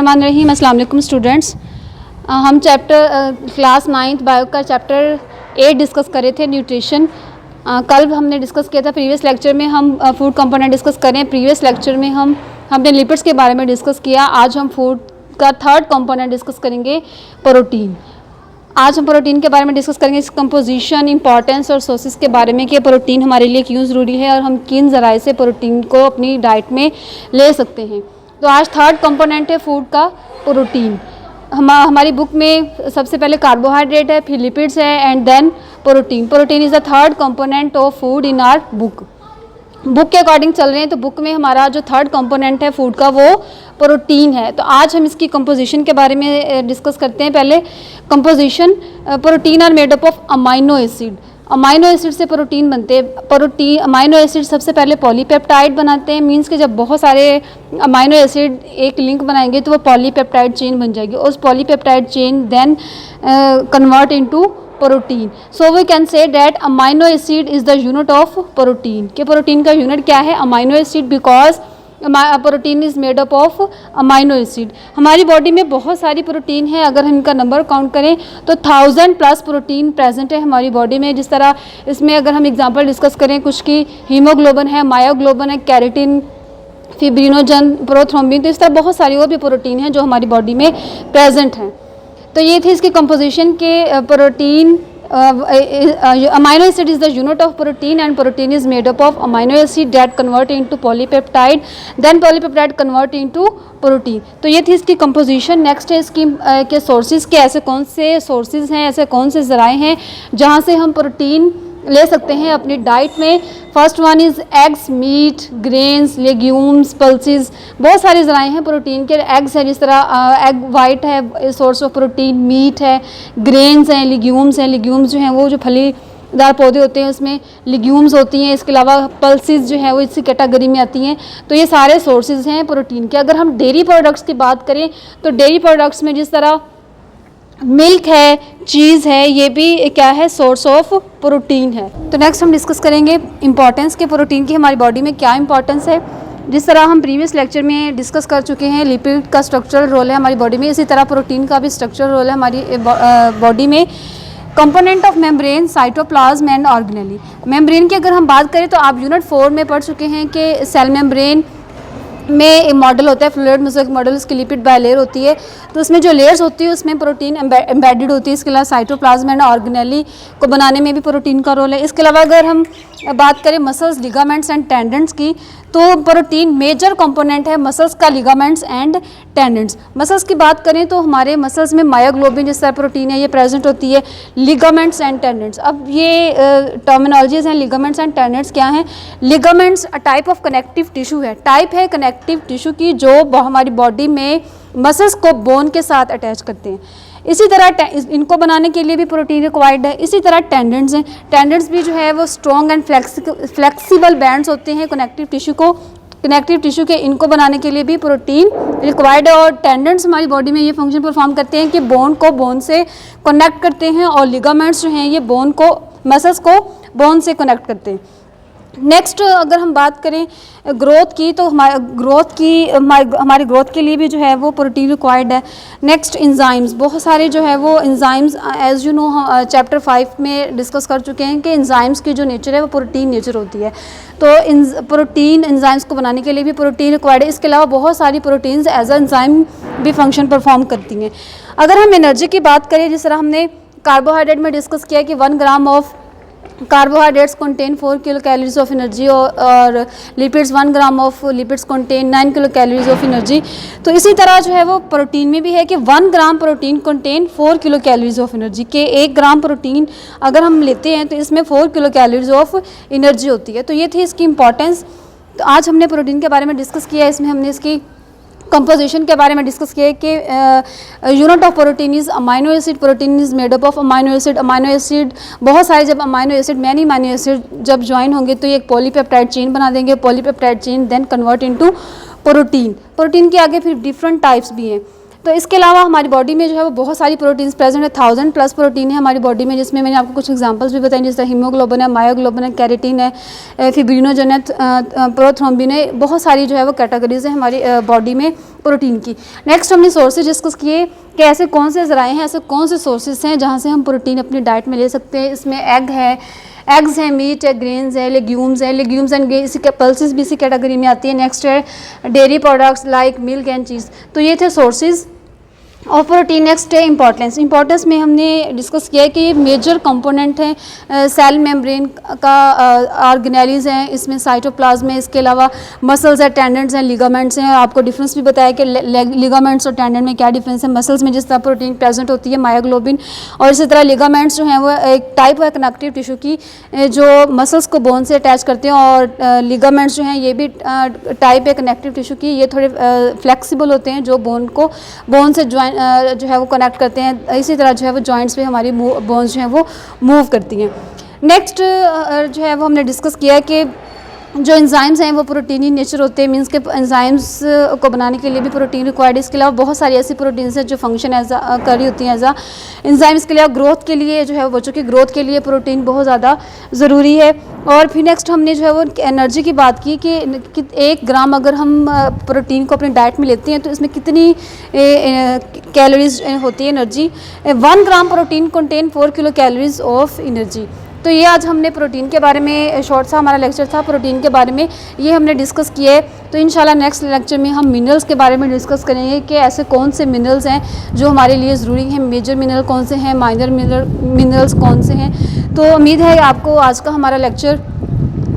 बिस्मिल्लाहिर्रहमानिर्रहीम। अस्सलाम वालेकुम स्टूडेंट्स। हम क्लास 9th बायो का चैप्टर 8 डिस्कस करे थे, न्यूट्रिशन। कल हमने डिस्कस किया था, प्रीवियस लेक्चर में हम फूड कंपोनेंट डिस्कस करें। प्रीवियस लेक्चर में हमने लिपिड्स के बारे में डिस्कस किया। आज हम फूड का थर्ड कंपोनेंट डिस्कस करेंगे, प्रोटीन। आज हम प्रोटीन के बारे में डिस्कस करेंगे, इसकी कंपोजिशन, इंपॉर्टेंस और सोर्सेज के बारे में कि प्रोटीन हमारे लिए क्यों ज़रूरी है और हम किन ज़राए से प्रोटीन को अपनी डाइट में ले सकते हैं। तो आज थर्ड कंपोनेंट है फूड का, प्रोटीन। हमारी बुक में सबसे पहले कार्बोहाइड्रेट है, फिर लिपिड्स है and then protein. Protein is the third component of food in our book के अकॉर्डिंग चल रहे हैं। तो बुक में हमारा जो थर्ड कंपोनेंट है फूड का, वो प्रोटीन है। तो आज हम इसकी कंपोजिशन के बारे में डिस्कस करते हैं। पहले composition, protein are made up of amino acid. Amino acid से प्रोटीन बनते हैं। अमाइनो एसिड सबसे पहले पॉलीपेप्टाइड बनाते हैं। मींस कि जब बहुत सारे अमाइनो एसिड एक लिंक बनाएंगे तो वो पॉलीपेप्टाइड चेन बन जाएगी। उस polypeptide chain then convert into protein. So we can say that amino acid is the unit of protein. कि प्रोटीन का यूनिट क्या है? Amino acid, because protein is made up of amino acid. हमारी body में बहुत सारी protein है। अगर हम इनका नंबर काउंट करें तो 1000+ प्रोटीन प्रेजेंट है हमारी बॉडी में। जिस तरह इसमें अगर हम एग्जांपल डिस्कस करें कुछ की, हीमोग्लोबिन है, मायोग्लोबिन है, कैरेटिन, फिब्रिनोजन, प्रोथ्रोम्बिन, तो इस तरह बहुत सारी और भी प्रोटीन हैं जो हमारी बॉडी में प्रेजेंट हैं। तो ये थी इसकी कंपोजिशन के protein. Amino acid is the unit of protein and protein is made up of amino acid that convert into polypeptide, then polypeptide convert into protein. तो ये थी इसकी कंपोजिशन। नेक्स्ट है इसकी के सोर्सेज के, ऐसे कौन से सोर्सेज हैं, ऐसे कौन से ज़राए हैं जहाँ से हम प्रोटीन ले सकते हैं अपनी डाइट में। First one is eggs, meat, grains, legumes, pulses. बहुत सारे ज़राए हैं प्रोटीन के। एग्स है, जिस तरह एग वाइट है सोर्स ऑफ प्रोटीन, मीट है, ग्रेन्स हैं, लेग्यूम्स हैं। लेग्यूम्स जो हैं वो जो फलीदार पौधे होते हैं उसमें लेग्यूम्स होती हैं। इसके अलावा पल्सेस जो है वो इसी कैटेगरी में आती हैं। तो ये सारे सोर्सेज हैं प्रोटीन के। अगर हम डेयरी प्रोडक्ट्स की बात करें तो डेयरी प्रोडक्ट्स में जिस तरह मिल्क है, चीज़ है, ये भी क्या है? सोर्स ऑफ प्रोटीन है। तो नेक्स्ट हम डिस्कस करेंगे इंपॉर्टेंस के प्रोटीन की, हमारी बॉडी में क्या इंपॉर्टेंस है। जिस तरह हम प्रीवियस लेक्चर में डिस्कस कर चुके हैं, लिपिड का स्ट्रक्चरल रोल है हमारी बॉडी में, इसी तरह प्रोटीन का भी स्ट्रक्चरल रोल है हमारी बॉडी में। Component of membrane, cytoplasm and organelle. Membrane की अगर हम बात करें तो आप यूनिट 4 में पढ़ चुके हैं कि सेल मेम्ब्रेन में एक मॉडल होता है, फ्लूइड मोज़ेक मॉडल। उसकी लिपिड बायलेयर होती है, तो उसमें जो लेयर्स होती है उसमें प्रोटीन एम्बेडेड होती है। इसके अलावा साइटोप्लाज्म एंड ऑर्गेनेली को बनाने में भी प्रोटीन का रोल है। इसके अलावा अगर हम बात करें मसल्स, लिगामेंट्स एंड टेंडेंट्स की, तो प्रोटीन मेजर कंपोनेंट है मसल्स का, लिगामेंट्स एंड टेंडेंट्स। मसल्स की बात करें तो हमारे मसल्स में मायोग्लोबिन जिस तरह प्रोटीन है ये प्रेजेंट होती है। लिगामेंट्स एंड टेंडेंट्स, अब ये टर्मिनोलॉजीज हैं। लिगामेंट्स एंड टेंडेंट्स क्या हैं? Ligaments a type of connective tissue है, टाइप है कनेक्टिव टिश्यू की, जो हमारी बॉडी में मसल्स को बोन के साथ अटैच करते हैं। इसी तरह इनको बनाने के लिए भी प्रोटीन रिक्वायर्ड है। इसी तरह टेंडेंट्स हैं। टेंडेंट्स भी जो है वो स्ट्रॉन्ग एंड फ्लेक्सिबल बैंड्स होते हैं कनेक्टिव टिश्यू के, इनको बनाने के लिए भी प्रोटीन रिक्वायर्ड है। और टेंडेंट्स हमारी बॉडी में ये फंक्शन परफॉर्म करते हैं कि बोन को बोन से कनेक्ट करते हैं, और लिगामेंट्स जो हैं ये मसल्स को बोन से कनेक्ट करते हैं। नेक्स्ट अगर हम बात करें ग्रोथ की, तो हमारी ग्रोथ के लिए भी जो है वो प्रोटीन रिक्वायर्ड है। नेक्स्ट इंजाइम्स, बहुत सारे जो है वो enzymes, as you know chapter 5 में डिस्कस कर चुके हैं कि इंजाइम्स की जो नेचर है वो प्रोटीन नेचर होती है। तो प्रोटीन इंजाइम्स को बनाने के लिए भी प्रोटीन रिक्वायर्ड है। इसके अलावा बहुत सारी प्रोटीन्स एज अ इंजाइम भी फंक्शन परफॉर्म करती हैं। अगर हम एनर्जी की बात करें, जिस तरह हमने कार्बोहाइड्रेट में डिस्कस किया कि 1 gram of carbohydrates contain 4 kilo calories of energy, और lipids 1 gram of lipids contain 9 kilo calories of energy. तो इसी तरह जो है वो प्रोटीन में भी है कि 1 gram protein contain 4 kilo calories of energy. के 1 ग्राम प्रोटीन अगर हम लेते हैं तो इसमें 4 किलो कैलोरीज ऑफ एनर्जी होती है। तो ये थी इसकी इंपॉर्टेंस। तो आज हमने प्रोटीन के बारे में डिस्कस किया। इसमें हमने इसकी कंपोजिशन के बारे में डिस्कस किया कि unit of protein is amino acid. Protein is made up of amino acid. Amino acid बहुत सारे, जब मैनी अमाइनो एसिड जब ज्वाइन होंगे तो ये एक पॉलीपेप्टाइड चेन बना देंगे। Polypeptide chain then convert into protein. Protein के आगे फिर डिफरेंट टाइप्स भी हैं। तो इसके अलावा हमारी बॉडी में जो है वो बहुत सारी प्रोटीन्स प्रेजेंट है। 1000+ प्रोटीन है हमारी बॉडी में, जिसमें मैंने आपको कुछ एग्जांपल्स भी बताए, जैसे हीमोग्लोबिन है, मायोग्लोबिन है, कैरेटिन है, फिब्रिनोजन है, प्रोथ्रोम्बिन है। बहुत सारी जो है वो कैटेगरीज है हमारी बॉडी में प्रोटीन की। नेक्स्ट हमने सोर्सेज डिस्कस किए कि ऐसे कौन से ज़राए हैं, ऐसे कौन से सोर्सेज हैं जहाँ से हम प्रोटीन अपनी डाइट में ले सकते हैं। इसमें एग्स हैं, मीट है, ग्रेन्स है, लेग्यूम्स एंड इसी के पल्सेस भी इसी कैटेगरी में आती है। नेक्स्ट है dairy products like milk and cheese. तो ये थे सोर्सेज और प्रोटीन। नेक्स्ट है इंपॉर्टेंस में हमने डिस्कस किया है कि ये मेजर कंपोनेंट है सेल मेम्ब्रेन का, ऑर्गेनेलीज हैं, इसमें साइटोप्लाज्म है, इसके अलावा मसल्स है, टेंडेंट्स हैं, लिगामेंट्स हैं। आपको डिफरेंस भी बताया कि लिगामेंट्स और टेंडेंट में क्या डिफरेंस है। मसल्स में जिस तरह प्रोटीन प्रेजेंट होती है मायोग्लोबिन, और इसी तरह लिगामेंट्स जो हैं वो एक टाइप है कनेक्टिव टिश्यू की जो मसल्स को बोन से अटैच करते हैं, और लिगामेंट्स जो हैं ये भी टाइप है कनेक्टिव टिश्यू की, ये थोड़े फ्लेक्सिबल होते हैं जो बोन से जो है वो कनेक्ट करते हैं। इसी तरह जो है वो जॉइंट्स पे हमारी बोन्स जो हैं वो मूव करती हैं। नेक्स्ट जो है वो हमने डिस्कस किया कि जो एंजाइम्स हैं वो प्रोटीनी नेचर होते हैं, मींस के एंजाइम्स को बनाने के लिए भी प्रोटीन रिक्वायर्ड है। इसके अलावा बहुत सारी ऐसी प्रोटीन्स हैं जो फंक्शन कर रही होती हैं एज एंजाइम्स के लिए। ग्रोथ के लिए जो है बच्चों की ग्रोथ के लिए प्रोटीन बहुत ज़्यादा ज़रूरी है। और फिर नेक्स्ट हमने जो है वो एनर्जी की बात की कि 1 ग्राम अगर हम प्रोटीन को अपनी डाइट में लेते हैं तो इसमें कितनी कैलोरीज होती है energy. 1 gram protein contain 4 kilo calories of energy. तो ये आज हमने प्रोटीन के बारे में शॉर्ट सा हमारा लेक्चर था प्रोटीन के बारे में, ये हमने डिस्कस किया है। तो इंशाल्लाह नेक्स्ट लेक्चर में हम मिनरल्स के बारे में डिस्कस करेंगे कि ऐसे कौन से मिनरल्स हैं जो हमारे लिए ज़रूरी हैं, मेजर मिनरल कौन से हैं, माइनर मिनरल्स कौन से हैं। तो उम्मीद है आपको आज का हमारा लेक्चर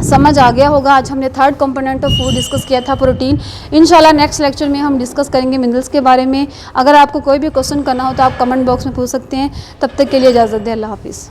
समझ आ गया होगा। आज हमने 3rd component of food discuss किया था प्रोटीन। इंशाल्लाह नेक्स्ट लेक्चर में हम डिस्कस करेंगे मिनरल्स के बारे में। अगर आपको कोई भी क्वेश्चन करना हो तो आप कमेंट बॉक्स में पूछ सकते हैं। तब तक के लिए इजाज़त दें, अल्लाह हाफिज़।